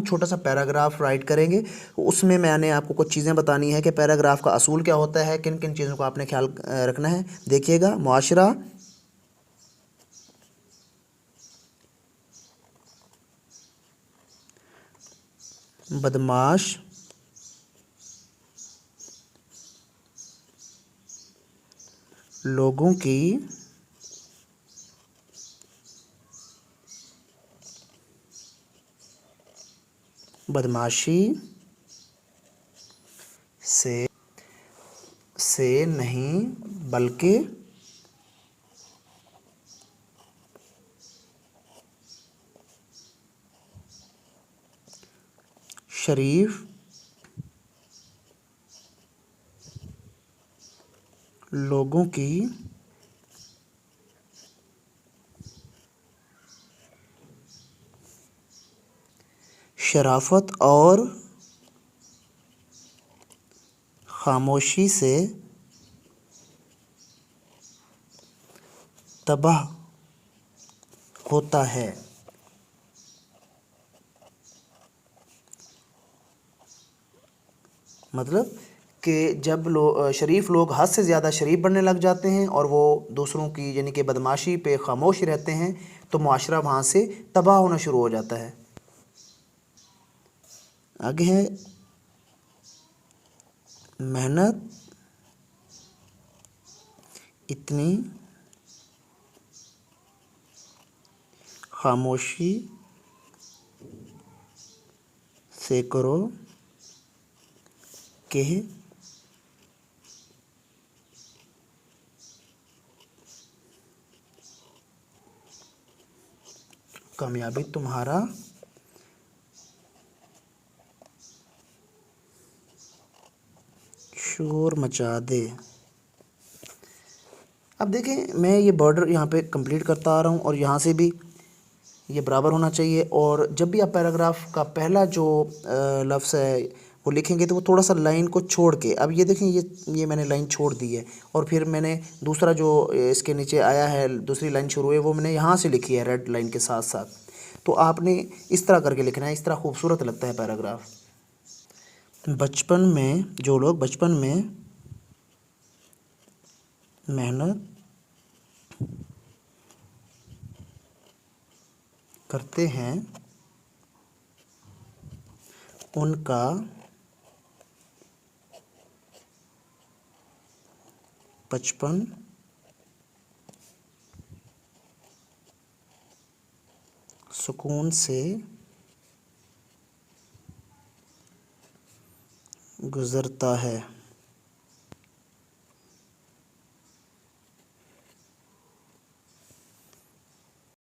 छोटा सा paragraph right करेंगे। उसमें मैंने आपको कुछ चीज़ें बतानी है कि पैराग्राफ का असूल क्या होता है, किन किन चीज़ों का आपने ख्याल रखना है। देखिएगा, मुआशरा, बदमाश, लोगों की बदमाशी से नहीं बल्कि शरीफ लोगों की शराफत और खामोशी से तबाह होता है। मतलब कि जब शरीफ लोग हद से ज़्यादा शरीफ बनने लग जाते हैं और वो दूसरों की यानी कि बदमाशी पे खामोश रहते हैं, तो मुआशरा वहाँ से तबाह होना शुरू हो जाता है। आगे है, मेहनत इतनी खामोशी से करो कि कामयाबी तुम्हारा शोर मचा दे। अब देखें, मैं ये बॉर्डर यहाँ पे कंप्लीट करता आ रहा हूँ और यहाँ से भी ये बराबर होना चाहिए। और जब भी आप पैराग्राफ का पहला जो लफ्ज़ है वो लिखेंगे तो वो थोड़ा सा लाइन को छोड़ के, अब ये देखें, ये मैंने लाइन छोड़ दी है और फिर मैंने दूसरा जो इसके नीचे आया है, दूसरी लाइन शुरू है, वो मैंने यहाँ से लिखी है रेड लाइन के साथ साथ। तो आपने इस तरह करके लिखना है, इस तरह खूबसूरत लगता है पैराग्राफ। बचपन में जो लोग बचपन में मेहनत करते हैं उनका बचपन सुकून से गुजरता है।